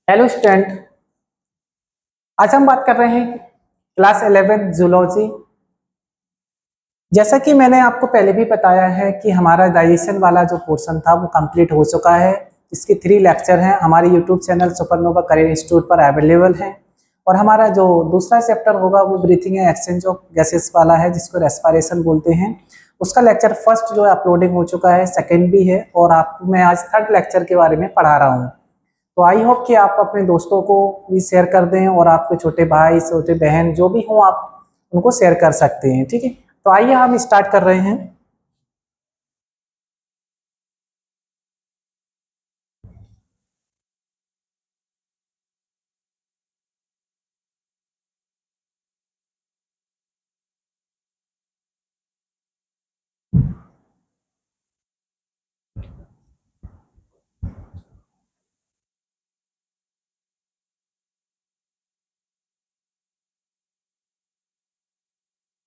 Hello student. आज हम बात कर रहे हैं क्लास 11 जूलॉजी। जैसा कि मैंने आपको पहले भी बताया है कि हमारा डाइजेशन वाला जो पोर्शन था वो कंप्लीट हो चुका है। इसके 3 लेक्चर हैं हमारे YouTube channel supernova career institute पर अवेलेबल हैं। और हमारा जो दूसरा चैप्टर होगा वो breathing and exchange of gases वाला है, जिसको रेस्पिरेशन बोलते हैं। उसका लेक्चर फर्स्ट जो है अपलोडिंग हो चुका है, सेकेंड भी है, और आपको मैं आज थर्ड लेक्चर के बारे में पढ़ा रहा हूँ। तो आई होप कि आप अपने दोस्तों को भी शेयर कर दें और आपके छोटे भाई छोटे बहन जो भी हों आप उनको शेयर कर सकते हैं। ठीक है, तो आइए हम स्टार्ट कर रहे हैं।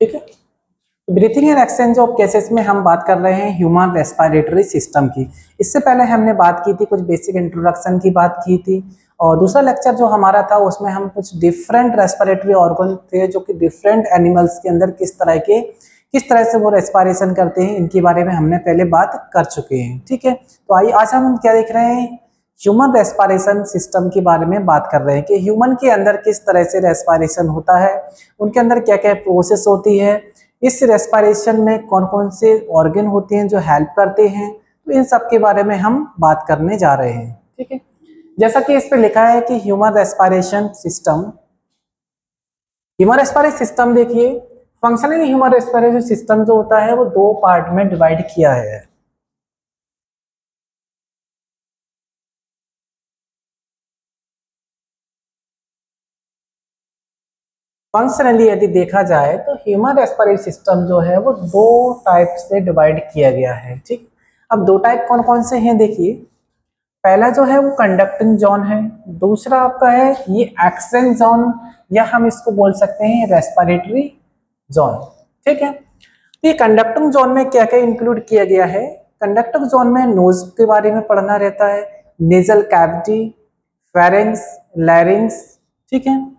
ठीक है, breathing and exchange of gases में हम बात कर रहे हैं ह्यूमन रेस्पिरेटरी सिस्टम की। इससे पहले हमने बात की थी, कुछ बेसिक इंट्रोडक्शन की बात की थी। और दूसरा लेक्चर जो हमारा था उसमें हम कुछ डिफरेंट रेस्पिरेटरी ऑर्गन थे जो कि डिफरेंट एनिमल्स के अंदर किस तरह से वो रेस्पिरेशन करते हैं, इनके बारे में हमने पहले बात कर चुके हैं। ठीक है, तो आइए आज हम क्या देख रहे हैं, ह्यूमन रेस्पिरेशन सिस्टम के बारे में बात कर रहे हैं कि ह्यूमन के अंदर किस तरह से रेस्पिरेशन होता है, उनके अंदर क्या क्या प्रोसेस होती है, इस रेस्पिरेशन में कौन कौन से ऑर्गन होते हैं जो हेल्प करते हैं। तो इन सब के बारे में हम बात करने जा रहे हैं। ठीक है, जैसा कि इस पे लिखा है कि ह्यूमन रेस्पिरेशन सिस्टम देखिए, फंक्शनली ह्यूमन रेस्पिरेशन सिस्टम जो होता है वो 2 पार्ट में डिवाइड किया है। फंक्शनली यदि देखा जाए तो ह्यूमन रेस्पिरेटरी सिस्टम जो है वो 2 टाइप से डिवाइड किया गया है। ठीक, अब 2 टाइप कौन कौन से हैं देखिए। पहला जो है वो कंडक्टिंग जोन है, दूसरा आपका है ये एक्सचेंज जोन, या हम इसको बोल सकते हैं रेस्पिरेटरी जोन। ठीक है, तो ये कंडक्टिंग जोन में क्या क्या इंक्लूड किया गया है। कंडक्टिंग जोन में नोज के बारे में पढ़ना रहता है, नेजल कैविटी, फेरेंक्स, लैरिंक्स। ठीक है,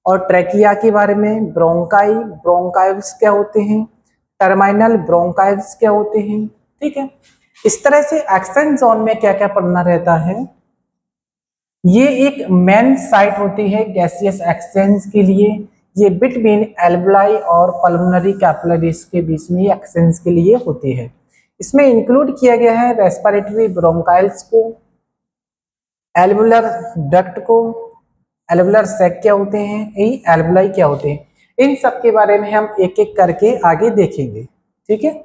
और ट्रैकिया के बारे में, ब्रोंकाइल्स क्या होते हैं, टर्मिनल ब्रोंकाइल्स क्या होते हैं। ठीक है, इस तरह से एक्सचेंज जोन में क्या क्या पढ़ना रहता है। ये एक मेन साइट होती है गैसियस एक्सचेंज के लिए। ये बिटवीन एल्वुलाई और पल्मोनरी कैपिलरीज के बीच में एक्सचेंज के लिए होती है। इसमें इंक्लूड किया गया है रेस्पिरेटरी ब्रोंकाइल्स को, एल्वुलर डक्ट को, एल्वुलर सैक क्या होते हैं, यही एल्वुलाई क्या होते हैं, इन सब के बारे में हम एक एक करके आगे देखेंगे। ठीक है,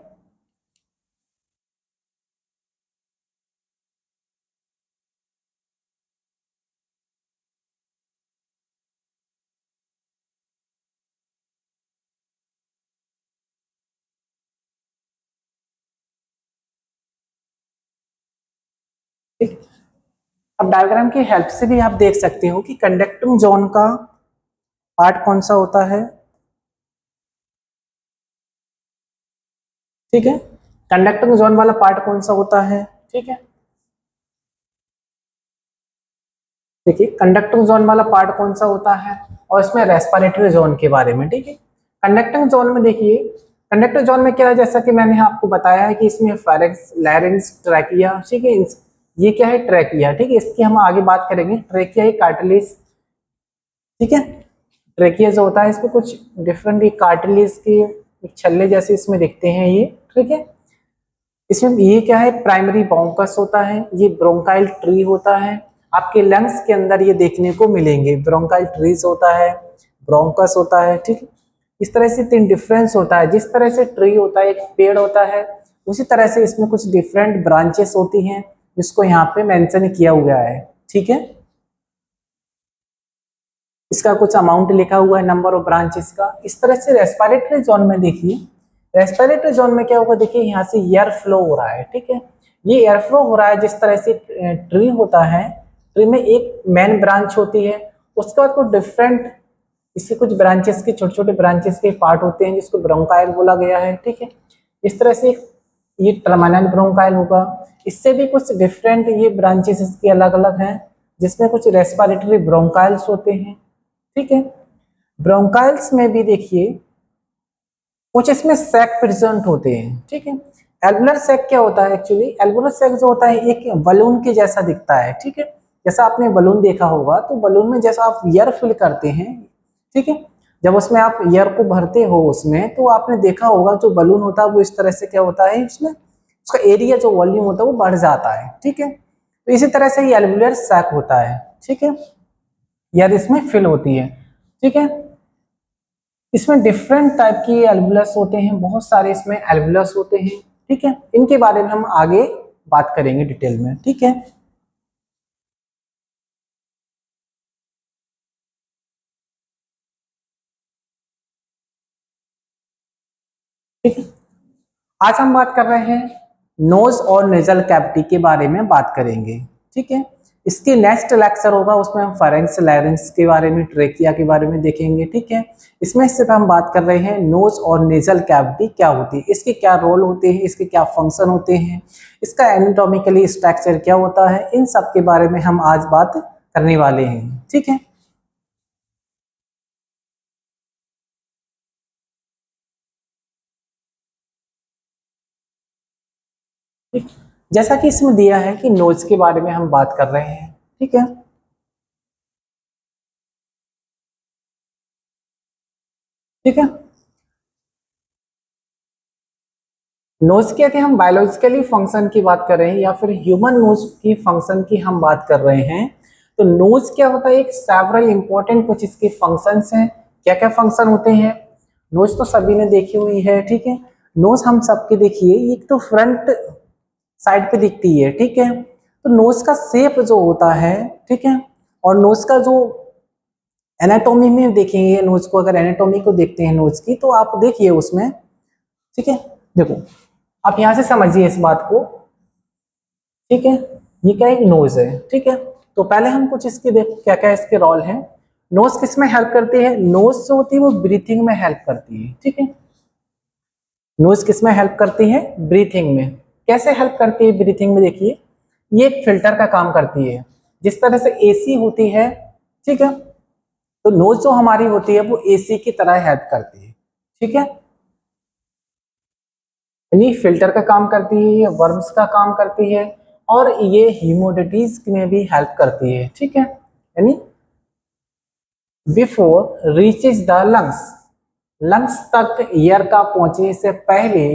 अब डायग्राम की हेल्प से भी आप देख सकते हो कि कंडक्टिंग जोन का पार्ट कौन सा होता है। ठीक है, कंडक्टिंग जोन वाला पार्ट कौन सा होता है। ठीक है, देखिए कंडक्टिंग जोन वाला पार्ट कौन सा होता है, और इसमें रेस्पिरेटरी जोन के बारे में। ठीक है, कंडक्टिंग जोन में देखिए, कंडक्टिंग जोन में क्या है, जैसा कि मैंने आपको बताया है कि इसमें फेरेंक्स, लैरिंक्स, ट्रैकिया। ठीक है, ये क्या है, ट्रैकिया। ठीक है, इसकी हम आगे बात करेंगे। ट्रैकिया एक कार्टिलेज। ठीक है, ट्रैकिया जो होता है इसमें कुछ डिफरेंट कार्टिलेज के एक छल्ले जैसे इसमें दिखते हैं ये। ठीक है, इसमें ये क्या है, प्राइमरी ब्रोंकस होता है, ये ब्रोंकाइल ट्री होता है। आपके लंग्स के अंदर ये देखने को मिलेंगे, ब्रोंकाइल ट्रीज होता है, ब्रोंकस होता है। ठीक है, इस तरह से 3 डिफरेंस होता है। जिस तरह से ट्री होता है, एक पेड़ होता है, उसी तरह से इसमें कुछ डिफरेंट ब्रांचेस होती हैं जिसको यहाँ पे मेंशन किया हुआ है। ठीक है, इसका कुछ अमाउंट लिखा हुआ है, नंबर ऑफ ब्रांचेस का। इस तरह से रेस्पिरेटरी जोन में देखिए, रेस्पिरेटरी जोन में क्या होगा, देखिए यहाँ से एयर फ्लो हो रहा है। ठीक है, ये एयर फ्लो हो रहा है जिस तरह से ट्री होता है, ट्री में एक मेन ब्रांच होती है, उसके बाद कुछ डिफरेंट इसके कुछ ब्रांचेस के छोटे छोटे ब्रांचेस के पार्ट होते हैं जिसको ब्रोंकाइल बोला गया है। ठीक है, इस तरह से ये टर्मिनल ब्रोंकाइल होगा, इससे भी कुछ डिफरेंट ये ब्रांचेस इसके अलग अलग हैं जिसमें कुछ रेस्पिरेटरी ब्रोंकाइल्स होते हैं, ठीक है। ब्रोंकाइल्स में भी देखिए कुछ इसमें सैक प्रेजेंट होते हैं, ठीक है। एल्वुलर सैक क्या होता है एक्चुअली? एल्वुलर सैक जो होता है एक बलून के जैसा दिखता है, ठीक है। जैसा आपने बलून देखा होगा, तो बलून में जैसा आप एयर फिल करते हैं, ठीक है, जब उसमें आप एयर को भरते हो उसमें, तो आपने देखा होगा जो बलून होता है वो इस तरह से क्या होता है, उसमें उसका एरिया जो वॉल्यूम होता है वो बढ़ जाता है, ठीक है। तो इसी तरह से ये एल्वुलर सैक होता है, ठीक है, एयर इसमें फिल होती है, ठीक है। इसमें डिफरेंट टाइप की एल्वुलस होते हैं, बहुत सारे इसमें एल्वुलस होते हैं, ठीक है। इनके बारे में हम आगे बात करेंगे डिटेल में, ठीक है। ठीक है, आज हम बात कर रहे हैं नोज और नेजल कैविटी के बारे में बात करेंगे, ठीक है। इसके नेक्स्ट लेक्चर होगा, उसमें हम फारेंक्स लैरिंक्स के बारे में, ट्रेकिया के बारे में देखेंगे, ठीक है। इसमें सिर्फ हम बात कर रहे हैं नोज और नेजल कैविटी क्या होती है, इसके क्या रोल होते हैं, इसके क्या फंक्शन होते हैं, इसका एनाटॉमिकली स्ट्रक्चर क्या होता है, इन सब के बारे में हम आज बात करने वाले हैं, ठीक है। ठीक, जैसा कि इसमें दिया है कि नोज के बारे में हम बात कर रहे हैं, ठीक है। ठीक है, नोज के हम बायोलॉजिकली फंक्शन की बात कर रहे हैं या फिर ह्यूमन नोज की फंक्शन की हम बात कर रहे हैं, तो नोज क्या होता है, एक सेवरल इंपॉर्टेंट कुछ इसके फंक्शंस हैं। क्या क्या फंक्शन होते हैं? नोज तो सभी ने देखी हुई है, ठीक है। नोज हम सबके देखिए, एक तो फ्रंट साइड पे दिखती है, ठीक है। तो नोज का शेप जो होता है, ठीक है, और नोज का जो एनाटॉमी में देखेंगे, नोज को अगर एनाटॉमी को देखते हैं नोज की, तो आप देखिए उसमें, ठीक है, देखो आप यहां से समझिए इस बात को, ठीक है। ये क्या, एक नोज है, ठीक है। तो पहले हम कुछ इसके देखो क्या क्या इसके रोल हैं। नोज किस में हेल्प करती है? नोज जो होती है वो ब्रीथिंग में हेल्प करती है, ठीक है। नोज किस में हेल्प करती है? ब्रीथिंग में। कैसे हेल्प करती है ब्रीथिंग में? देखिए, ये एक फिल्टर का काम करती है, जिस तरह से एसी होती है, ठीक है। तो नोज जो हमारी होती है वो एसी की तरह हेल्प करती है, ठीक है। यानी फिल्टर का काम करती है, ये वर्म्स का काम करती है, और ये ह्यूमिडिटीज में भी हेल्प करती है, ठीक है। यानी before reaches the lungs, lungs तक एयर का पहुंचने से पहले,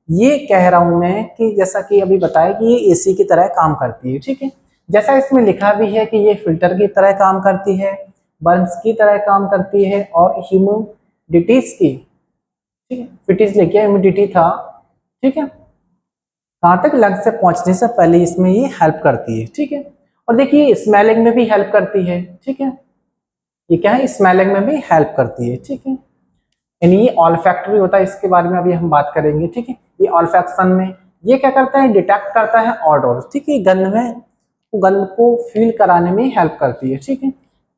ये कह रहा हूं मैं कि जैसा कि अभी बताया कि ये एसी की तरह काम करती है, ठीक है। जैसा इसमें लिखा भी है कि ये फिल्टर की तरह काम करती है, बर्न्स की तरह काम करती है, और ह्यूमिडिटीज की, ठीक है, फिटिज लेके ह्यूमिडिटी था, ठीक है, कहाँ तक? लंग्स से पहुंचने से पहले इसमें ये हेल्प करती है, ठीक है। और देखिए स्मेलिंग में भी हेल्प करती है, ठीक है। ये क्या है? स्मेलिंग में भी हेल्प करती है, ठीक है। यानी ये ऑल्फैक्टरी होता है, इसके बारे में अभी हम बात करेंगे, ठीक है। ये ऑल्फैक्शन में ये क्या करता है? डिटेक्ट करता है ऑडोर, ठीक है, गंध में, गंध को फील कराने में हेल्प करती है, ठीक है।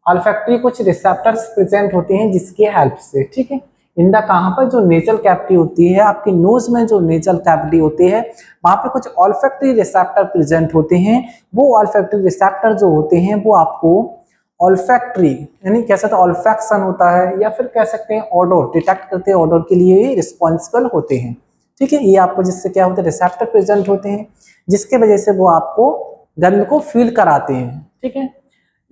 ऑल्फैक्टरी कुछ रिसेप्टर्स प्रेजेंट होते हैं जिसके हेल्प से, ठीक है। इंदा कहाँ पर? जो नेजल कैविटी होती है आपकी नोज में, जो नेजल कैविटी होती है वहां पे कुछ ऑल्फैक्टरी रिसेप्टर प्रेजेंट होते हैं। वो ऑल्फैक्टरी रिसेप्टर जो होते हैं वो आपको ऑल्फैक्टरी, यानी कह सकते हैं ऑल्फैक्शन होता है, या फिर कह सकते हैं ऑडोर, डिटेक्ट करते हैं ऑडोर के लिए रिस्पॉन्सिबल होते हैं, ठीक है। ये आपको जिससे क्या होता है? रिसेप्टर प्रेजेंट होते हैं, जिसके वजह से वो आपको गंध को फील कराते हैं, ठीक है।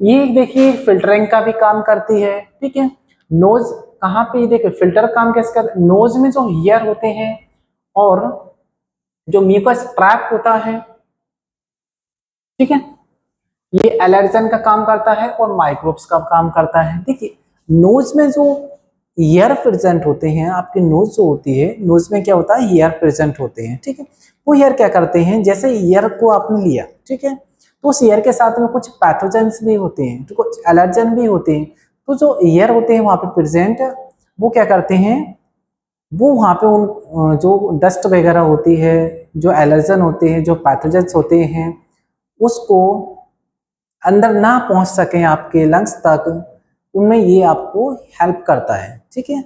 ये देखिए फिल्टरिंग का भी काम करती है, ठीक है। नोज कहाँ पे? देखिए फिल्टर काम कैसे करता है? नोज में जो हेयर होते हैं और जो म्यूकस ट्रैप होता है, ठीक है, ये एलर्जन का काम करता है और माइक्रोब्स का काम करता है। देखिए नोज में जो ईयर प्रेजेंट होते हैं, आपकी नोज जो होती है, नोज में क्या होता है? ईयर प्रेजेंट होते हैं, ठीक है। वो ईयर क्या करते हैं? जैसे ईयर को आपने लिया, ठीक है, तो उस ईयर के साथ में कुछ पैथोजेंस भी होते हैं, तो कुछ एलर्जन भी होते हैं। तो जो ईयर होते हैं वहां पे प्रेजेंट, वो क्या करते हैं? वो वहां पे उन जो डस्ट वगैरह होती है, जो एलर्जन होते हैं, जो पैथोजेंस होते हैं, उसको अंदर ना पहुंच सके आपके लंग्स तक, उनमें ये आपको हेल्प करता है, ठीक है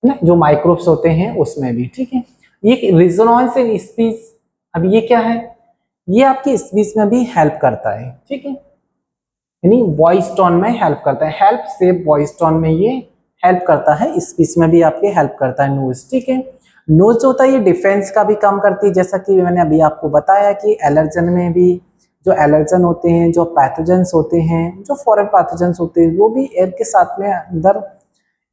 ना, जो माइक्रोब्स होते हैं उसमें भी, ठीक है। ये रेजोनेंस इन स्पीच, अब ये क्या है? ये आपकी स्पीच में भी हेल्प करता है, ठीक है, यानी वॉइस टोन में हेल्प करता है, हेल्प से वॉइस टोन में ये हेल्प करता है, स्पीच में भी आपके हेल्प करता है नोज, ठीक है। नोज जो होता है ये डिफेंस का भी काम करती है, जैसा कि मैंने अभी आपको बताया कि एलर्जन में भी जो एलर्जन होते हैं, जो पैथोजेंस होते हैं, जो फॉरेन पैथोजेंस होते हैं, वो भी एयर के साथ में अंदर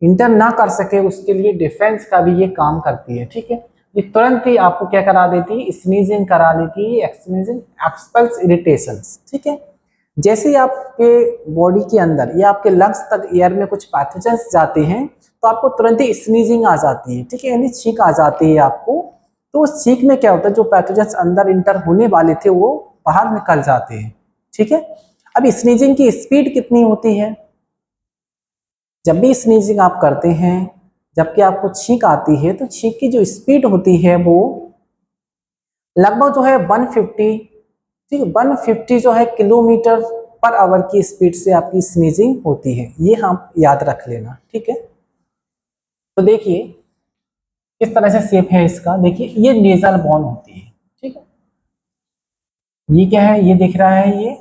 इंटर ना कर सके, उसके लिए डिफेंस का भी ये काम करती है, ठीक है। ये तुरंत ही आपको क्या करा देती है, स्नीजिंग करा देती है, एक्सनीजिंग, एक्सपेल्स इरिटेशंस, ठीक है। जैसे ही आपके बॉडी के अंदर या आपके लंग्स तक एयर में कुछ पैथोजेंस जाते हैं तो आपको तुरंत ही स्नीजिंग आ जाती है, ठीक है, यानी छींक आ जाती है आपको। तो उस छींक में क्या होता है, जो पैथोजेंस अंदर इंटर होने वाले थे वो बाहर निकल जाते हैं, ठीक है। अब स्नीजिंग की स्पीड कितनी होती है, जब भी स्नीजिंग आप करते हैं, जबकि आपको छींक आती है तो छींक की जो स्पीड होती है वो लगभग जो है 150, ठीक है, 150 जो है किलोमीटर पर आवर की स्पीड से आपकी स्नीजिंग होती है, ये हम याद रख लेना, ठीक है। तो देखिए किस तरह से शेप है इसका, देखिए ये नेजल बोन होती है, ठीक है, ये क्या है, ये दिख रहा है,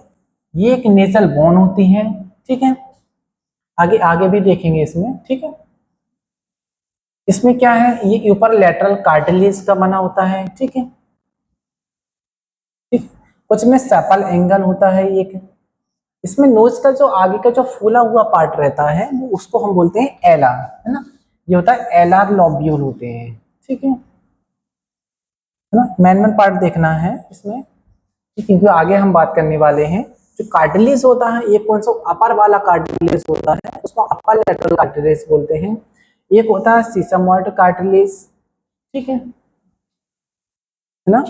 ये एक नेजल बोन होती है, ठीक है। आगे आगे भी देखेंगे इसमें, ठीक है। इसमें क्या है, ये ऊपर लेटरल कार्टिलेज का बना होता है, ठीक है, ठीक। कुछ में सेपल एंगल होता है एक, इसमें नोज का जो आगे का जो फूला हुआ पार्ट रहता है वो उसको हम बोलते हैं एलार, है ना, ये होता है एलार लॉब्यूल होते हैं, ठीक है ना। मैन पार्ट देखना है इसमें, ठीक है, क्योंकि आगे हम बात करने वाले हैं। जो कार्टिलेज होता है ये कौन सा, अपर वाला कार्टिलेज होता है, उसको अपर लेटरल कार्टिलेज बोलते हैं। एक होता है सीसमॉइड कार्टिलेज, ठीक है ना,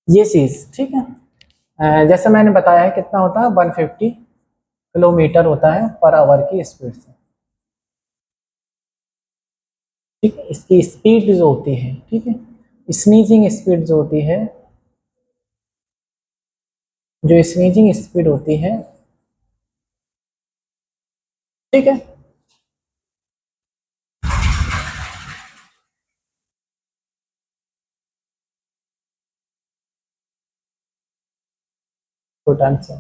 ये चीज, ठीक है। जैसे मैंने बताया है कितना होता है, 150 किलोमीटर होता है पर आवर की स्पीड से, ठीक है। इसकी स्पीड जो होती है, ठीक है, स्नीजिंग स्पीड जो होती है, जो स्नीजिंग स्पीड होती है, ठीक है, छोटा सा,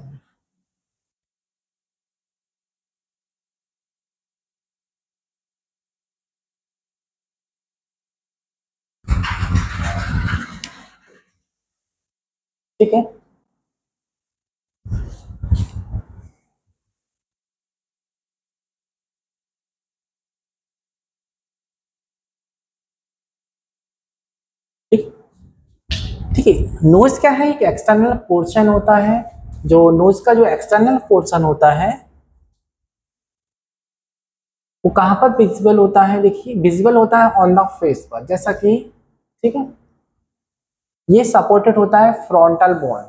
ठीक है। ठीक, ठीक है। नोज क्या है, एक एक्सटर्नल पोर्शन होता है, जो नोज का जो एक्सटर्नल पोर्शन होता है वो कहाँ पर विजिबल होता है, देखिए विजिबल होता है ऑन द फेस पर, जैसा कि, ठीक है, ये सपोर्टेड होता है फ्रंटल बोन,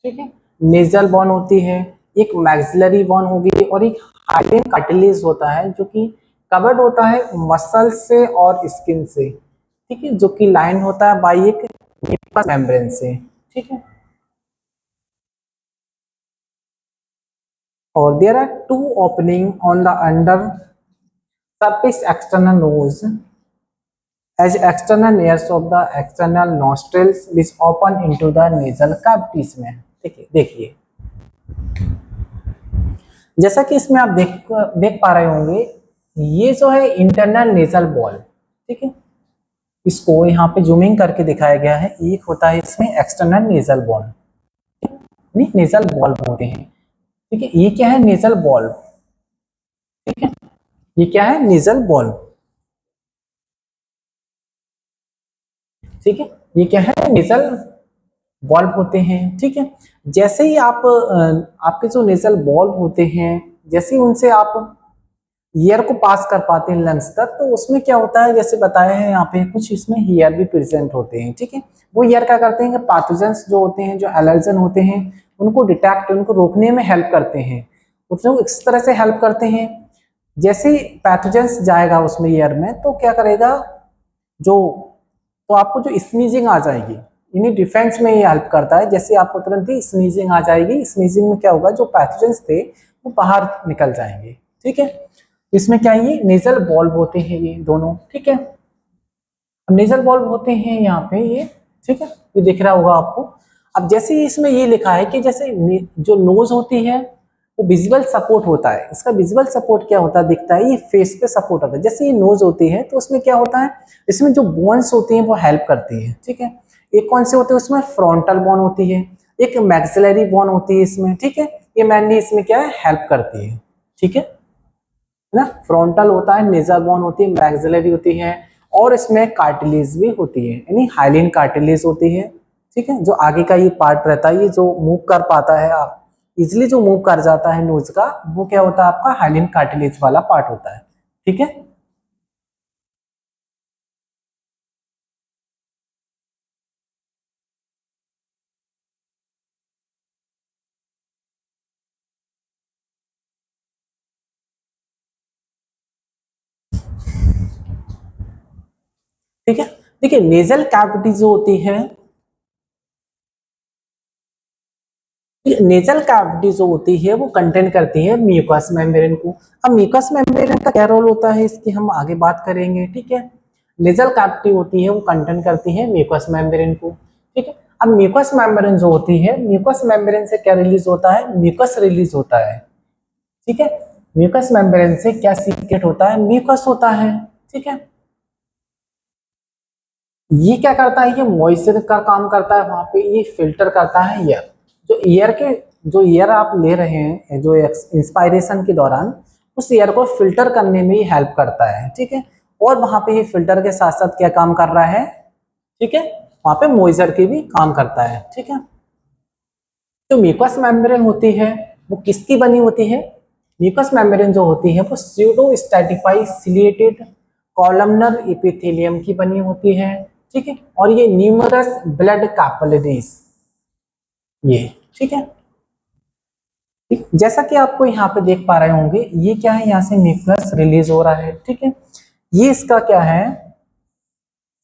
ठीक है, नेजल बोन होती है, एक मैक्सिलरी बोन होगी और एक हाइलेन कार्टिलेज होता है जो कि कवर्ड होता है मसल से और स्किन से, ठीक है, जो कि लाइन होता है बाई एक म्यूकस मेम्ब्रेन से, ठीक है। और there are two opening on the under surface external nose as external layers of the external nostrils which open into the nasal cavities में, ठीक है। देखिए जैसा कि इसमें आप देख पा रहे होंगे, ये जो है इंटरनल नेजल बॉल, ठीक है, इसको यहाँ पे जूमिंग करके दिखाया गया है, एक होता है इसमें एक्सटर्नल नेजल बॉल, नहीं नेजल बॉल होते हैं, ठीक है। ये क्या है, नेजल बॉल, ठीक है, ये क्या है, नेजल बॉल, ठीक है, ये क्या है, नेजल बॉल्ब होते हैं, ठीक है। जैसे ही आप आपके जो नेजल बॉल्ब होते हैं, जैसे ही उनसे आप एयर को पास कर पाते हैं लंग्स तक, तो उसमें क्या होता है, जैसे बताया है यहाँ पे कुछ इसमें हेयर भी प्रेजेंट होते हैं, ठीक है। वो हेयर क्या करते हैं कि पैथोजेंस जो होते हैं, जो एलर्जन होते हैं, उनको डिटेक्ट, उनको रोकने में हेल्प करते हैं, उसको इस तरह से हेल्प करते हैं। जैसे ही पैथोजेंस जाएगा उसमें एयर में तो क्या करेगा, जो तो आपको जो स्नीजिंग आ जाएगी, इन्हीं डिफेंस में ये हेल्प करता है, जैसे आपको तुरंत ही स्नीजिंग आ जाएगी, स्नीजिंग में क्या होगा, जो पैथोजेंस थे वो बाहर निकल जाएंगे, ठीक है। इसमें क्या है, ये नेजल बॉल्ब होते हैं ये दोनों, ठीक है। अब नेजल बॉल्ब होते हैं यहाँ पे ये, ठीक है, ये दिख रहा होगा आपको। अब जैसे ही इसमें ये लिखा है कि जैसे जो नोज होती है वो विजुअल सपोर्ट होता है, इसका विजुअल सपोर्ट क्या होता है दिखता है, ये फेस पे सपोर्ट होता है। जैसे ये नोज होती है तो उसमें क्या होता है, इसमें जो बोन्स होती हैं वो हेल्प करती है, ठीक है। एक कौन से होते हैं, उसमें फ्रंटल बोन होती है, एक मैक्सिलरी बोन होती है इसमें, ठीक है। ये मेनली इसमें क्या है, हेल्प करती है, ठीक है ना। फ्रंटल होता है, नेजल बोन होती है, मैक्सिलरी होती है, और इसमें कार्टिलेज भी होती है, यानी हाइलिन कार्टिलेज होती है, ठीक है। जो आगे का ये पार्ट रहता है, ये जो मूव कर पाता है, आप इजिली जो मूव कर जाता है नोज का, वो क्या होता है, आपका हाइलिन कार्टिलेज वाला पार्ट होता है, ठीक है। ठीक है, देखिए नेजल कैविटी जो होती है, नेजल कैविटी जो होती है वो कंटेन करती है म्यूकस मेम्ब्रेन को। अब म्यूकस मेम्ब्रेन का क्या रोल होता है इसकी हम आगे बात करेंगे, ठीक है। नेजल कैविटी होती है वो कंटेन करती है म्यूकस मेम्ब्रेन को, ठीक है। अब म्यूकस मेम्ब्रेन जो होती है, म्यूकस मेम्ब्रेन से क्या रिलीज होता है, म्यूकस रिलीज होता है, ठीक है। म्यूकस मेम्ब्रेन से क्या सीक्रेट होता है, म्यूकस होता है, ठीक है। ये क्या करता है, ये मॉइस्चर का काम करता है, वहां पे ये फिल्टर करता है एयर, जो एयर के जो एयर आप ले रहे हैं जो इंस्पायरेशन के दौरान, उस एयर को फिल्टर करने में ये हेल्प करता है, ठीक है। और वहां पे ये फिल्टर के साथ साथ क्या काम कर रहा है, ठीक है, वहां पे मॉइस्चर की भी काम करता है, ठीक है। जो म्यूकस मेम्ब्रेन होती है वो किसकी बनी होती है, म्यूकस मेम्ब्रेन जो होती है वो pseudo stratified ciliated columnar epithelium की बनी होती है, ठीक है। और ये न्यूमरस ब्लड कैपिलरीज, ये ठीक है। ठीक, जैसा कि आपको यहाँ पे देख पा रहे होंगे, ये क्या है, यहाँ से म्यूकस रिलीज हो रहा है, ठीक है। ये इसका क्या है,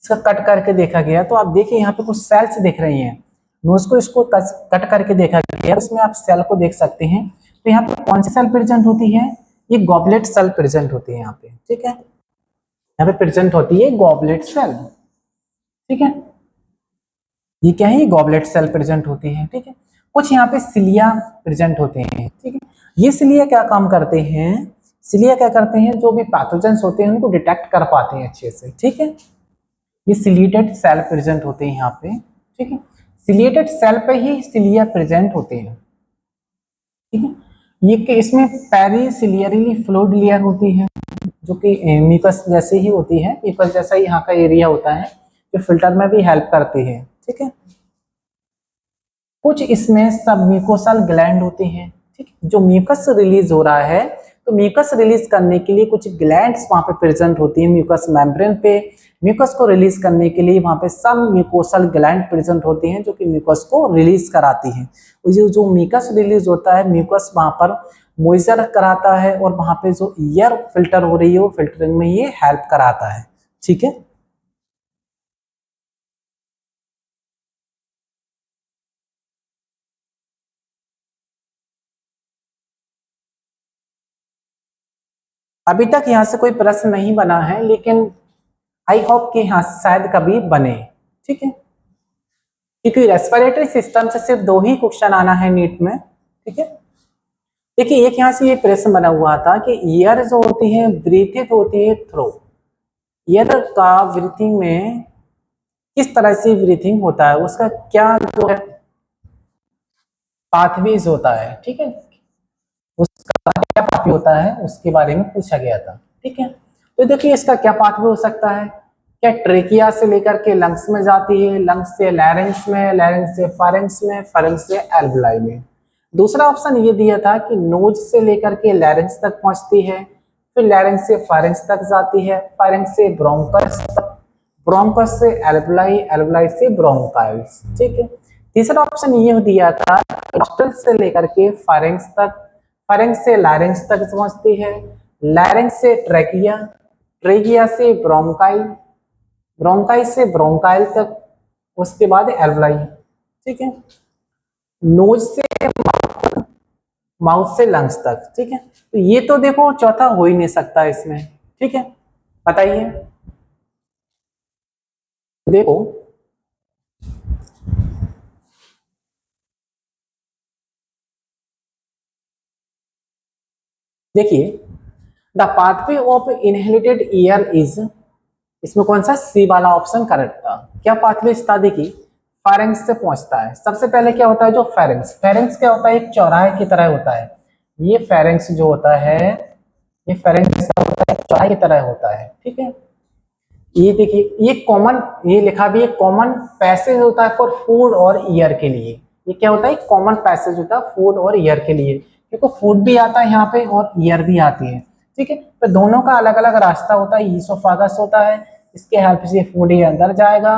इसका कट करके देखा गया तो आप देखिए यहाँ पे कुछ सेल्स दिख रही हैं, नोज को इसको कट करके देखा गया, उसमें आप सेल को देख सकते हैं। तो यहाँ पे कौन सी सेल प्रेजेंट होती है, ये गॉबलेट सेल प्रेजेंट होती है यहाँ पे, ठीक है। यहाँ पे प्रेजेंट होती है गॉबलेट सेल, ठीक है। ये क्या है, ये गॉबलेट सेल प्रेजेंट होती है, ठीक है। कुछ यहाँ पे सिलिया प्रेजेंट होते हैं, ठीक है। ये सिलिया क्या काम करते हैं, सिलिया क्या करते हैं, जो भी पैथोजेंस होते हैं उनको डिटेक्ट कर पाते हैं अच्छे से, ठीक है। ये सिलिएटेड सेल प्रेजेंट होते हैं यहाँ पे, ठीक है। सिलिएटेड सेल पे ही सिलिया प्रेजेंट होते हैं, ठीक है। ये कि इसमें पेरिसिलियरली फ्लूइड लेयर होती है, जो कि म्यूकस जैसे ही होती है, म्यूकस जैसा ही यहाँ का एरिया होता है, जो फिल्टर में भी हेल्प करती है, ठीक है। कुछ इसमें सब म्यूकोसल ग्लैंड होते हैं, ठीक, जो म्यूकस रिलीज हो रहा है, तो म्यूकस रिलीज करने के लिए कुछ ग्लैंड्स वहां पे प्रेजेंट होती है म्यूकस मेम्ब्रेन पे। म्यूकस को रिलीज करने के लिए वहां पे सब म्यूकोसल ग्लैंड प्रेजेंट होती हैं, जो कि म्यूकस को रिलीज कराती हैं। जो म्यूकस रिलीज होता है, म्यूकस वहां पर मॉइस्चर कराता है, और वहां पे जो एयर फिल्टर हो रही है वो फिल्टरिंग में ये हेल्प कराता है, ठीक है। अभी तक यहाँ से कोई प्रश्न नहीं बना है, लेकिन आई होप कि यहाँ शायद कभी बने, ठीक है। क्योंकि रेस्पिरेटरी सिस्टम से सिर्फ दो ही क्वेश्चन आना है नीट में, ठीक है। देखिए एक यहाँ से ये प्रश्न बना हुआ था कि ईयर जो होती है ब्रीथिंग होती है थ्रो, ईयर का ब्रीथिंग में किस तरह से ब्रीथिंग होता है, उसका क्या जो है पाथवेज होता है, ठीक है, उसका क्या पाथवे होता है उसके बारे में पूछा गया था, ठीक है। तो देखिए इसका क्या पाथवे हो सकता है, क्या ट्रेकिया से लेकर के लंग्स में जाती है, लंग्स से लैरिंग्स में, लैरिंग्स से फारिंग्स में, फारिंग्स से एल्वुलाई में। दूसरा ऑप्शन ये दिया था कि नोज से लेकर के लैरिंग्स तक पहुंचती है, फिर लैरिंग्स से फारिंग्स तक जाती है, फारिंग्स से ब्रोंकस तक, ब्रोंकस से एल्वुलाई, एल्वुलाई से ब्रोंकाइल्स, ठीक है। तीसरा ऑप्शन ये दिया था नॉस्ट्रल से लेकर के फारिंग्स तक, फारिंग्स से लैरिंग्स तक पहुंचती है, लैरिंग्स से ट्रेकिया, ट्रेकिया से ब्रोंकाई, ब्रोंकाई से ब्रोंकाइल तक, उसके बाद एल्वुलाई, ठीक है। नोज से माउथ से लंग्स तक, ठीक है। तो ये तो देखो चौथा हो ही नहीं सकता इसमें, ठीक है। बताइए, देखो देखिए, the pathway of inherited year is, इसमें कौन सा सी वाला ऑप्शन करेक्ट था। क्या पाथवे था, देखिए फेरेंक्स से पहुंचता है। सबसे पहले क्या होता है, जो फेरेंक्स, फेरेंक्स क्या होता है, एक चौराहे की तरह होता है। ये फेरेंक्स जो होता है, ये फेरेंक्स क्या होता है, चौराहे की तरह होता है, ठीक है। ये देखिए, ये कॉमन, ये लिखा भी है कॉमन पैसेज होता है फॉर फूड और ईयर के लिए। ये क्या होता है, कॉमन पैसेज होता है फूड और ईयर के लिए, क्योंकि फूड भी आता है यहाँ पे और ईयर भी आती है, ठीक है। तो दोनों का अलग अलग रास्ता होता है। ईसोफागस होता है, इसके हेल्प से फूड ये अंदर जाएगा,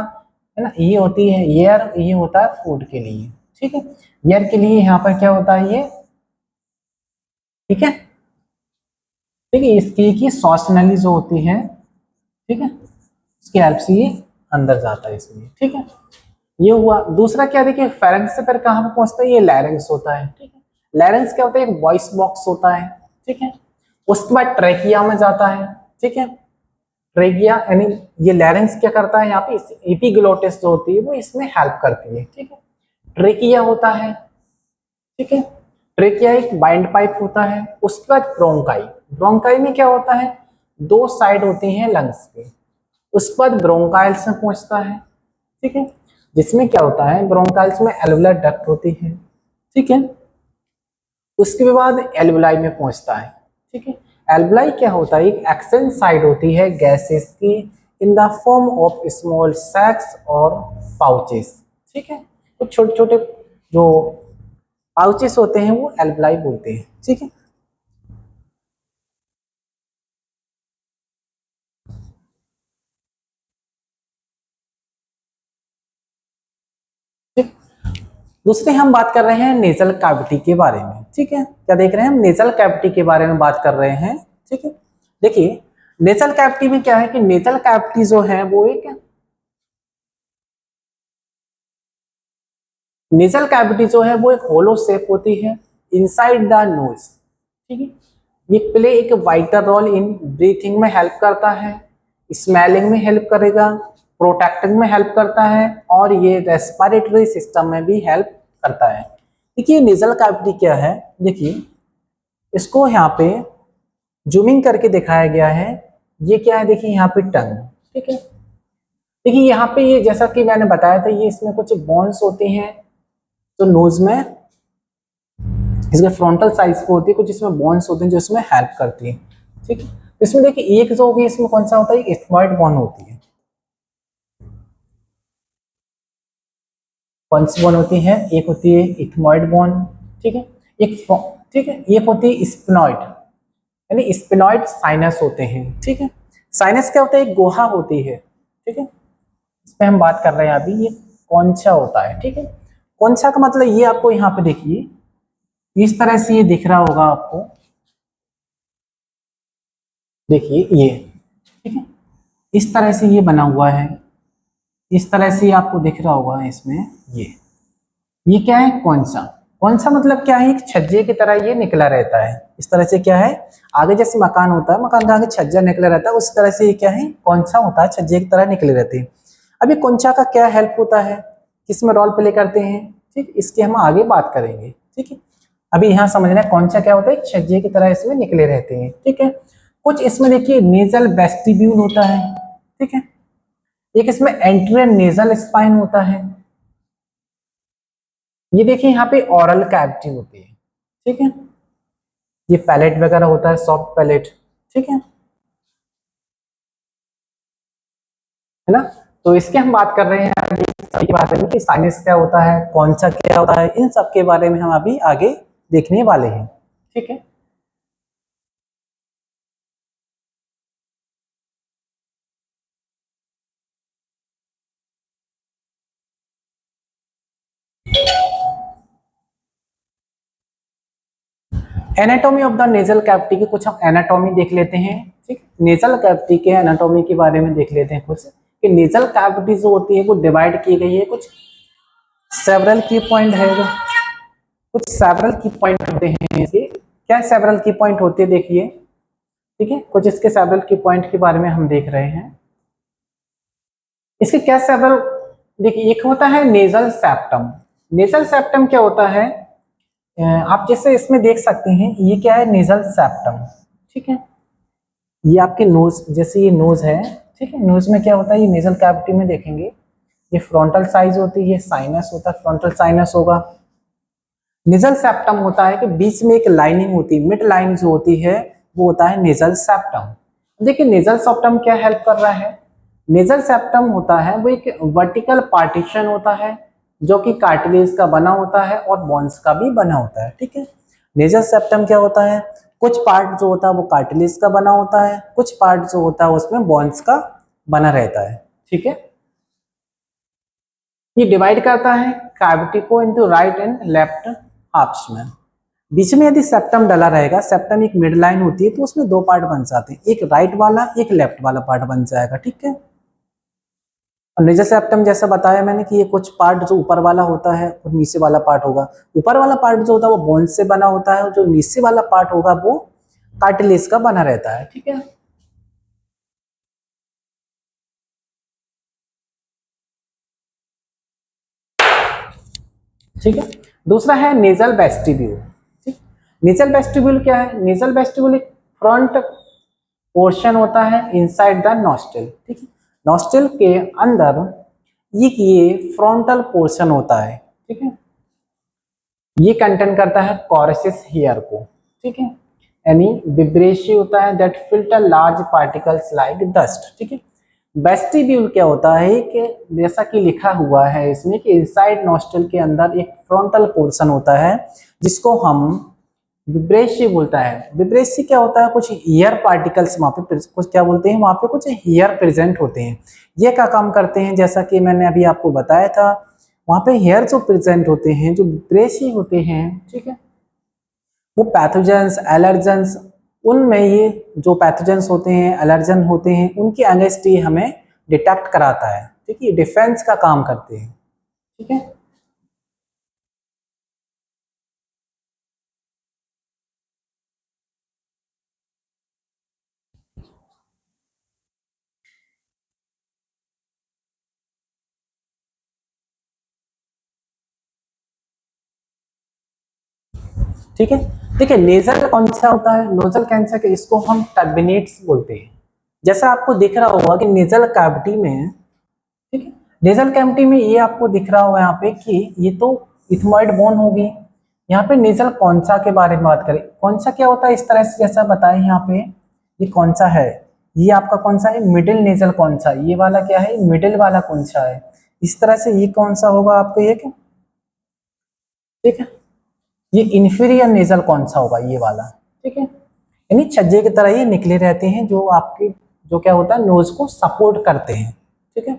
है ना। ये होती है ईयर, ये होता है फूड के लिए, ठीक है। ईयर के लिए यहाँ पर क्या होता है, ये ठीक है, ठीक है। इसकी की सॉस नली जो होती है, ठीक है, उसकी हेल्प से ये अंदर जाता है इसमें, ठीक है। ये हुआ। दूसरा क्या, देखिए फेरेंक्स से फिर कहाँ पे पहुंचता है, ये लैरिंक्स होता है, ठीक है। लैरिंक्स क्या होता है, एक वॉइस बॉक्स होता है, ठीक है। उसके बाद ट्रेकिया में जाता है, ठीक है। ट्रेकिया यानी ये लैरिंक्स क्या करता है, यहाँ पे एपिग्लोटिस जो होती है वो इसमें हेल्प करती है, ठीक है। ट्रेकिया होता है, ठीक है। ट्रेकिया एक बाइंड पाइप होता है। उसके बाद ब्रोंकाई, ब्रोंकाई में क्या होता है, दो साइड होती हैं लंग्स के। उसके बाद ब्रोंकाइल्स में पहुंचता है, ठीक है, जिसमें क्या होता है, ब्रोंकाइल्स में एल्वुलर डक्ट होती है, ठीक है। उसके बाद एल्वुलाई में पहुंचता है, ठीक है। एल्वुलाई क्या होता है, एक एक्सेंट साइड होती है गैसेस की in the form of small sacs और पाउचेस, ठीक है। तो छोटे छोटे जो पाउचेस होते हैं वो एल्वुलाई बोलते हैं, ठीक है। दूसरे हम बात कर रहे हैं नेजल कैविटी के बारे में, ठीक है। क्या देख रहे हैं हम, नेजल कैविटी के बारे में बात कर रहे हैं, ठीक है। देखिए नेजल कैविटी में क्या है कि नेजल कैविटी जो है वो एक, नेजल कैविटी जो है वो एक होलो शेप होती है इनसाइड द नोज, ठीक है। ये प्ले एक वाइटर रोल इन ब्रीथिंग में हेल्प करता है, स्मेलिंग में हेल्प करेगा, प्रोटेक्टिंग में हेल्प करता है, और ये रेस्पिरेटरी सिस्टम में भी हेल्प करता है। देखिए नेजल कैविटी क्या है, देखिए इसको यहाँ पे जूमिंग करके दिखाया गया है। ये क्या है, देखिए यहाँ पे टंग, ठीक है। देखिए यहाँ पे ये जैसा कि मैंने बताया था, ये इसमें कुछ बोन्स होती हैं तो नोज में, इसके फ्रंटल साइज पे होती है, कुछ इसमें बोन्स होते हैं जो इसमें हेल्प करती है, ठीक है। इसमें देखिए एक जो होगी इसमें कौन सा होता है, इथमॉइड बोन होती है। कौन सी बोन होती है, एक होती है इथमॉइड बोन, ठीक है। एक ठीक है, एक होती है स्पिनॉइड, यानी स्पिनॉइड साइनस होते हैं, ठीक है। साइनस क्या होता है, एक गुहा होती है, ठीक है। इस पे हम बात कर रहे हैं अभी, ये कौनसा होता है, ठीक है। कौनसा का मतलब ये आपको यहाँ पे देखिए इस तरह से ये दिख रहा होगा आपको, देखिए ये, ठीक है, इस तरह से ये बना हुआ है, इस तरह से आपको दिख रहा होगा इसमें। ये क्या है, कौन सा, कौन सा मतलब क्या है, एक छज्जे की तरह ये निकला रहता है। इस तरह से क्या है, आगे जैसे मकान होता है, मकान का आगे छज्जा निकला रहता है, उस तरह से ये क्या है, कौन सा होता है, छज्जे की तरह निकले रहते हैं। अभी कौनसा का क्या हेल्प होता है, किसमें रोल प्ले करते हैं, ठीक, इसकी हम आगे बात करेंगे, ठीक है। अभी यहाँ समझना है कौन सा क्या होता है, छज्जे की तरह इसमें निकले रहते हैं, ठीक है। कुछ इसमें देखिए नेजल वेस्टिब्यूल होता है, ठीक है। एक इसमें एंट्रियल नेजल स्पाइन होता है। ये देखिए यहाँ पे ओरल कैविटी होती है, ठीक है। ये पैलेट वगैरह होता है, सॉफ्ट पैलेट, ठीक है ना। तो इसके हम बात कर रहे हैं अभी सबके बारे में कि साइनस क्या होता है, कौन सा क्या होता है, इन सब के बारे में हम अभी आगे देखने वाले हैं, ठीक है। Anatomy of the nasal cavity की कुछ हम एनाटॉमी देख लेते हैं, ठीक। नेजल कैविटी के एनाटॉमी के बारे में देख लेते हैं कुछ, कि नेजल कैविटी जो होती है वो डिवाइड की गई है कुछ सेवरल की पॉइंट है, जो कुछ सेवरल की पॉइंट होते हैं इसके। क्या सेवरल की पॉइंट होती है, देखिए, ठीक है, कुछ इसके सेवरल की पॉइंट के बारे में हम देख रहे हैं। इसके क्या सेवरल, देखिए एक होता है नेजल सेप्टम। नेजल सेप्टम क्या होता है, आप जैसे इसमें देख सकते हैं, ये क्या है, नेजल सेप्टम, ठीक है। ये आपके नोज, जैसे ये नोज है, ठीक है। नोज में क्या होता है, ये नेजल कैविटी में देखेंगे, ये फ्रंटल साइज होती है, ये साइनस होता है, फ्रंटल साइनस होगा। नेजल सेप्टम होता है कि बीच में एक लाइनिंग होती है, मिड लाइन जो होती है वो होता है नेजल सेप्टम। देखिए नेजल सेप्टम क्या हेल्प कर रहा है, नेजल सेप्टम होता है वो एक वर्टिकल पार्टीशन होता है जो कि कार्टिलेज का बना होता है और बोन्स का भी बना होता है, ठीक है। नेजल सेप्टम क्या होता है, कुछ पार्ट जो होता है वो कार्टिलेज का बना होता है, कुछ पार्ट जो होता है उसमें बोन्स का बना रहता है, ठीक है। ये डिवाइड करता है कैविटी को into right and left halves में। बीच में यदि सेप्टम डला रहेगा, सेप्टम एक मिड लाइन होती है, तो उसमें दो पार्ट बन जाते हैं, एक राइट वाला एक लेफ्ट वाला पार्ट बन जाएगा, ठीक है। और नेजल सेप्टम जैसा बताया मैंने कि ये कुछ पार्ट जो ऊपर वाला होता है और नीचे वाला पार्ट होगा। ऊपर वाला पार्ट जो होता है वो बोन से बना होता है और जो नीचे वाला पार्ट होगा वो कार्टिलेज का बना रहता है, ठीक है। ठीक है, दूसरा है नेजल वेस्टिब्यूल, ठीक। नेजल वेस्टिब्यूल क्या है, नेजल वेस्टिब्यूल एक फ्रंट पोर्शन होता है इनसाइड द नॉस्ट्रिल, ठीक है। नॉस्ट्रिल के अंदर ये फ्रंटल पोर्शन होता है, ठीक है। ये कंटेन करता है कोरसिस हेयर को, ठीक है। यानी विब्रेशी होता है that filter large particles like dust, ठीक है। वेस्टिब्यूल क्या होता है कि जैसा कि लिखा हुआ है इसमें कि इनसाइड नॉस्ट्रिल के अंदर एक फ्रंटल पोर्शन होता है जिसको हम विब्रेशी बोलता है। विब्रेशी क्या होता है, कुछ हेयर पार्टिकल्स वहाँ पे कुछ क्या बोलते हैं, वहाँ पे कुछ हेयर प्रेजेंट होते हैं। ये क्या काम करते हैं, जैसा कि मैंने अभी आपको बताया था, वहाँ पे हेयर जो प्रेजेंट होते हैं, जो विब्रेशी होते हैं, ठीक है, वो पैथोजेंस एलर्जेंस, उनमें ये जो पैथोजेंस होते हैं एलर्जन होते हैं उनके अगेंस्ट ये हमें डिटेक्ट कराता है, ठीक है। डिफेंस का काम करते हैं, ठीक है। ठीक है, देखिए नेजल कौन सा होता है, नोजल कैंसर के इसको हम टर्बिनेट्स बोलते हैं। जैसा आपको दिख रहा होगा कि नेजल कैविटी में, ठीक है, नेजल कैविटी में ये आपको दिख रहा होगा यहाँ पे कि ये तो इथमॉइड बोन होगी। यहाँ पे नेजल कौन सा के बारे में बात करें, कौन सा क्या होता है इस तरह से जैसा बताए यहाँ पे, ये कौन सा है, ये आपका कौन सा है, मिडिल नेजल कौन सा, ये वाला क्या है, मिडिल वाला कौन सा है, इस तरह से ये कौन सा होगा आपको ये, ठीक है। ये इंफीरियर नेजल कौन सा होगा, ये वाला, ठीक है। यानी छज्जे की तरह ये निकले रहते हैं जो आपके जो क्या होता है नोज को सपोर्ट करते हैं, ठीक है।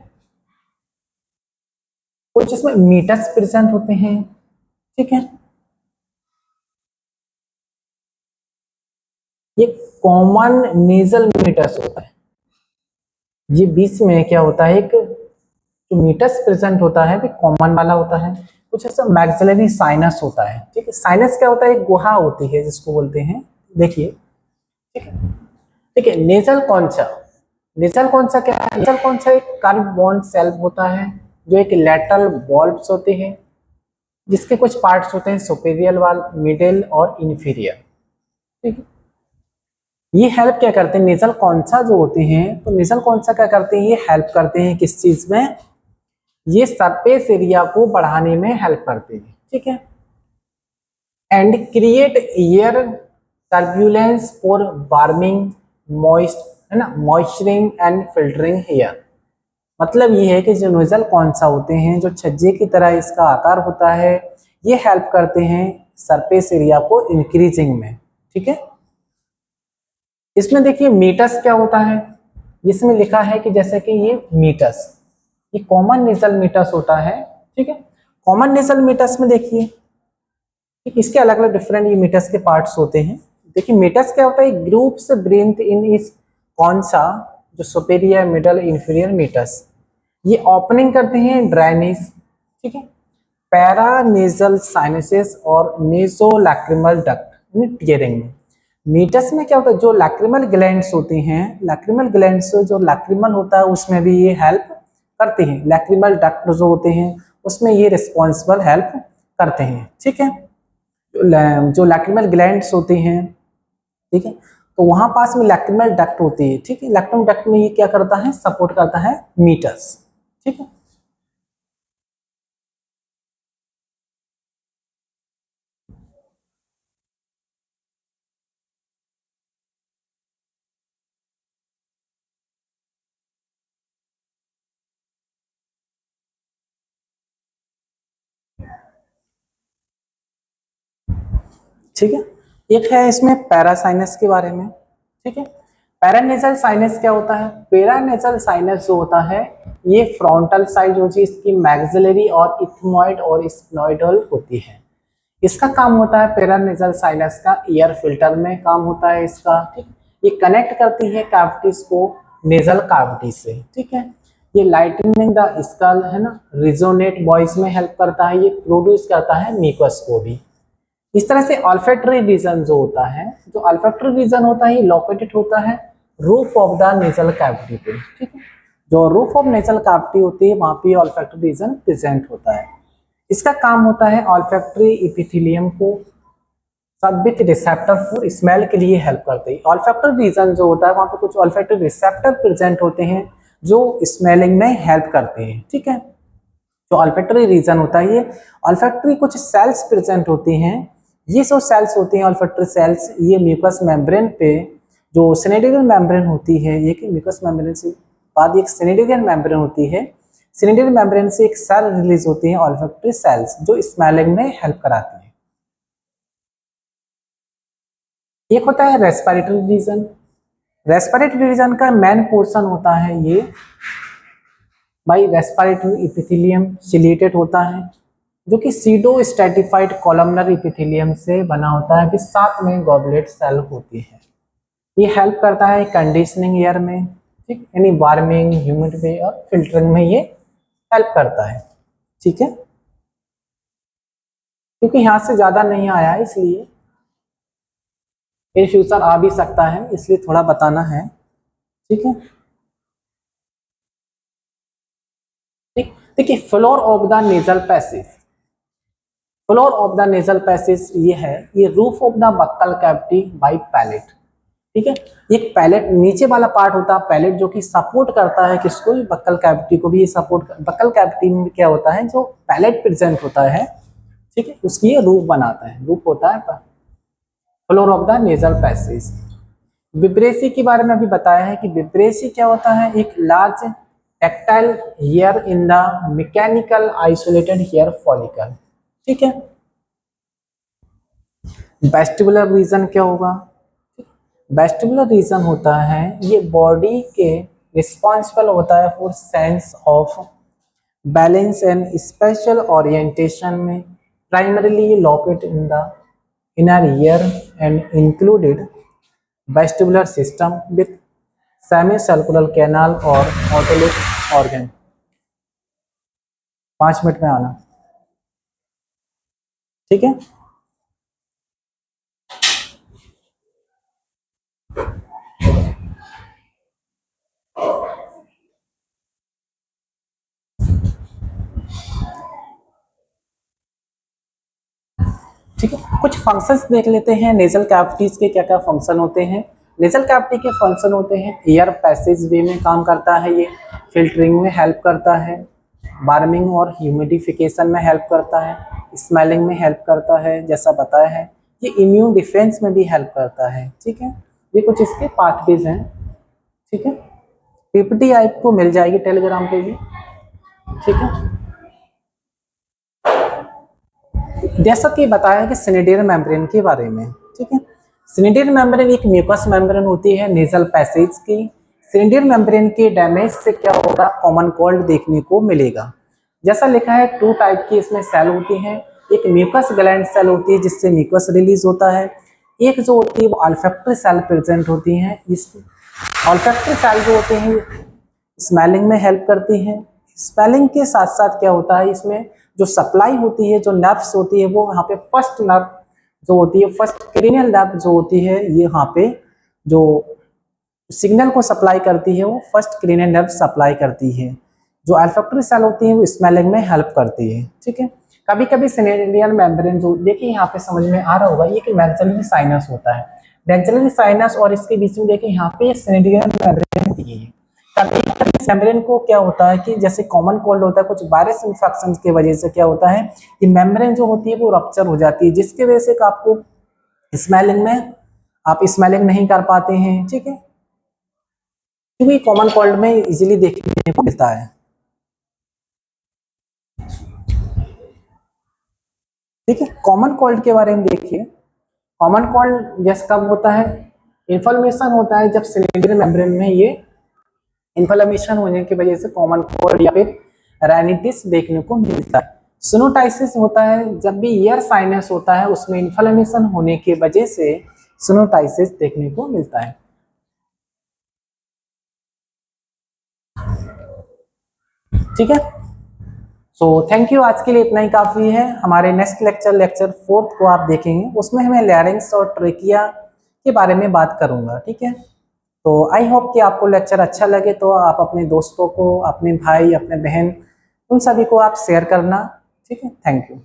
कुछ इसमें मीटस प्रेजेंट होते हैं, ठीक है। ये कॉमन नेजल मीटस होता है, ये बीच में क्या होता है एक जो मीटस प्रेजेंट होता है वो कॉमन वाला होता है। कुछ ऐसा मैक्सिलरी साइनस होता है, ठीक है। साइनस क्या होता है, एक गुहा होती है जिसको बोलते हैं, देखिए, ठीक है। ठीक है, नेजल कौन सा, नेजल कौन सा क्या है, नेजल कौन सा एक कर्व बॉन्ड सेल होता है जो एक लैटरल वॉल्व्स होते हैं जिसके कुछ पार्ट्स होते हैं सुपीरियर वाल, मिडिल और इंफीरियर, ठीक है। ये हेल्प क्या करते हैं, नेजल कौन सा जो होते हैं, तो नेजल कौन सा क्या करते हैं, ये हेल्प करते हैं किस चीज में, ये सरफेस एरिया को बढ़ाने में हेल्प करते हैं, ठीक है। And create air turbulence for warming moist, है ना, मॉइस्चरिंग एंड फिल्टरिंग हेयर। मतलब ये है कि जो नोजल कौन सा होते हैं, जो छज्जे की तरह इसका आकार होता है, ये हेल्प करते हैं सरफेस एरिया को इंक्रीजिंग में, ठीक है। इसमें देखिए मीटस क्या होता है, इसमें लिखा है कि जैसे कि ये मीटस, ये कॉमन नेजल मीटस होता है, ठीक है। कॉमन नेजल मीटस में देखिए, ठीक, इसके अलग अलग डिफरेंट ये मीटस के पार्ट्स होते हैं। देखिए मीटस क्या होता है, ग्रुप से ब्रेथ इन इस कौन सा, जो सुपेरियर मिडल इंफीरियर मीटस, ये ओपनिंग करते हैं ड्राइनेज, ठीक है, पैरानेजल साइनसेस और नेजोलैक्रिमल डक्ट टीयरिंग में। मीटस में क्या होता है, जो लैक्रिमल ग्लैंड्स होती हैं, लैक्रिमल ग्लैंड्स जो लैक्रिमल होता है उसमें भी ये हेल्प करते हैं, लैक्रिमल डक्ट जो होते हैं उसमें ये रिस्पॉन्सिबल हेल्प करते हैं, ठीक है। जो लैक्रिमल ग्लैंड्स होती हैं, ठीक है, तो वहां पास में लैक्रिमल डक्ट होती है, ठीक है, लैक्रिमल डक्ट में ये क्या करता है, सपोर्ट करता है मीटर्स, ठीक है। ठीक है, एक है इसमें पैरासाइनस के बारे में, ठीक है। पैरानेजल साइनस क्या होता है, पैरानेजल साइनस जो होता है ये फ्रंटल साइड जो चीज इसकी मैक्सिलरी और इथमॉइड और स्फिनोइडल होती है। इसका काम होता है पैरानेजल साइनस का ईयर फिल्टर में काम होता है इसका, ठीक। ये कनेक्ट करती है कैविटीज को नेजल कैविटी से, ठीक है। ये लाइटनिंग द स्कल है ना, रिजोनेट वॉइस में हेल्प करता है, ये प्रोड्यूस करता है म्यूकस को भी। इस तरह से ऑल्फैक्टरी रीजन जो होता है, जो ऑल्फैक्टरी रीजन होता है लोकेटेड होता है roof of the nasal cavity पे, ठीक है। जो रूफ ऑफ नेजल कैविटी होती है वहां पे ऑल्फैक्टरी रीजन प्रेजेंट होता है। इसका काम होता है ऑल्फैक्टरी एपिथेलियम को विथ रिसेप्टर फॉर स्मेल के लिए हेल्प करते हैं। ऑल्फैक्टरी रीजन जो होता है वहां पे कुछ ऑल्फैक्टरी रिसेप्टर प्रेजेंट होते हैं जो स्मेलिंग में हेल्प करते हैं, ठीक है। जो ऑल्फैक्टरी रीजन होता है ये ऑल्फैक्टरी कुछ सेल्स प्रेजेंट होती हैं, ये जो सेल्स होती हैं ऑल्फैक्टरी सेल्स, ये म्यूकस मेम्ब्रेन पे जो सिनेडियल मेम्ब्रेन होती है, ये कि म्यूकस मेम्ब्रेन से बाद एक सिनेडियल मेम्ब्रेन होती है, सिनेडियल मेम्ब्रेन से एक सेल रिलीज होती है ऑल्फैक्टरी सेल्स जो स्मेलिंग में हेल्प कराती है। एक होता है रेस्पिरेटरी रीजन। रेस्पिरेटरी रीजन का मेन पोर्शन होता है ये भाई रेस्पिरेटरी एपिथेलियम सिलेटेड होता है जो कि सीडो स्ट्रेटिफाइड कॉलमनर एपिथेलियम से बना होता है, फिर साथ में गॉबलेट सेल होती है। ये हेल्प करता है कंडीशनिंग एयर में, ठीक, यानी वार्मिंग, ह्यूमिड में और फिल्टरिंग में ये हेल्प करता है, ठीक है। क्योंकि यहाँ से ज्यादा नहीं आया है इसलिए इन फ्यूचर आ भी सकता है, इसलिए थोड़ा बताना है, ठीक है। ठीक, देखिए floor of the nasal passage, floor of the nasal passage ये है, ये roof of the buccal cavity by palate, ठीक है। एक पैलेट नीचे वाला पार्ट होता है पैलेट जो कि सपोर्ट करता है किसको, बक्कल कैविटी को भी ये सपोर्ट, बक्कल कैविटी में क्या होता है जो पैलेट प्रेजेंट होता है, ठीक है, उसकी ये रूफ बनाता है, रूफ होता है floor of the nasal passage. Vibrissae के बारे में अभी बताया है कि विब्रेसी क्या होता है, एक large tactile hair in the mechanical isolated hair follicle, ठीक है। वेस्टिबुलर रीजन क्या होगा, वेस्टिबुलर रीजन होता है ये बॉडी के रिस्पॉन्सिबल होता है for sense of balance and spatial orientation में, primarily located in the inner ear and included vestibular system with semicircular canal और ऑटोलिक ऑर्गन। 5 मिनट में आना, ठीक है। ठीक है, कुछ फंक्शंस देख लेते हैं नेजल कैविटीज के क्या क्या फंक्शन होते हैं। नेजल कैविटी के फंक्शन होते हैं एयर पैसेज वे में काम करता है, ये फिल्टरिंग में हेल्प करता है, वार्मिंग और ह्यूमिडिफिकेशन में हेल्प करता है, स्मेलिंग में हेल्प करता है जैसा बताया है, ये इम्यून डिफेंस में भी हेल्प करता है, ठीक है। ये कुछ इसके पाथवेज हैं, ठीक है। पीपीटी आपको मिल जाएगी टेलीग्राम पे भी, ठीक है। जैसा कि बताया कि सिनेडियल मेम्ब्रेन के बारे में, ठीक है। सिनेडियल मेम्ब्रेन एक म्यूकस मेम्ब्रेन होती है नेजल पैसेज की। सिनेडियल मेम्ब्रेन के डैमेज से क्या होगा, कॉमन कोल्ड देखने को मिलेगा। जैसा लिखा है 2 टाइप की इसमें सेल होती हैं, एक म्यूकस ग्लैंड सेल होती है जिससे म्यूकस रिलीज होता है, एक जो होती है वो ऑल्फैक्टरी सेल प्रेजेंट होती है। इस ऑल्फैक्टरी सेल जो होते हैं स्मेलिंग में हेल्प करती हैं। स्मेलिंग के साथ साथ क्या होता है इसमें जो सप्लाई होती है, जो नर्व्स होती है वो यहाँ पे फर्स्ट नर्व जो होती है, फर्स्ट क्रेनियल नर्व जो होती है ये यहाँ पे जो सिग्नल को सप्लाई करती है वो फर्स्ट क्रेनियल नर्व सप्लाई करती है। जो ऑल्फैक्टरी सेल होती है वो स्मेलिंग में हेल्प करती है, ठीक है। कभी कभी सिनेरियल मेम्ब्रेन जो देखिए यहाँ पे समझ में आ रहा होगा, ये कि मैक्सिलरी साइनस होता है, मैक्सिलरी साइनस और इसके बीच में देखिए यहाँ पे सिनेरियल मेम्ब्रेन दी है। कभी कभी मेम्ब्रेन को क्या होता है कि जैसे कॉमन कोल्ड होता है, कुछ वायरस इन्फेक्शन की वजह से क्या होता है कि मेम्ब्रेन जो होती है वो रप्चर हो जाती है, जिसकी वजह से आपको स्मेलिंग में आप स्मेलिंग नहीं कर पाते हैं, ठीक है, क्योंकि कॉमन कोल्ड में इजीली देखने को मिलता है। ठीक है, कॉमन कोल्ड के बारे में देखिए, कॉमन कोल्ड जैसे कब होता है, इन्फ्लेमेशन होता है जब सिलिंडर मेम्ब्रेन में ये इन्फ्लेमेशन होने की वजह से कॉमन कोल्ड या फिर राइनिटिस देखने को मिलता है। सिनोटाइसिस होता है जब भी ईयर साइनस होता है उसमें इन्फ्लेमेशन होने की वजह से सिनोटाइसिस देखने को मिलता है। ठीक है, सो थैंक यू, आज के लिए इतना ही काफी है। हमारे नेक्स्ट लेक्चर 4th को आप देखेंगे, उसमें हमें लैरिंक्स और ट्रेकिया के बारे में बात करूंगा। ठीक है, तो आई होप कि आपको लेक्चर अच्छा लगे, तो आप अपने दोस्तों को, अपने भाई, अपने बहन, उन सभी को आप शेयर करना। ठीक है, थैंक यू।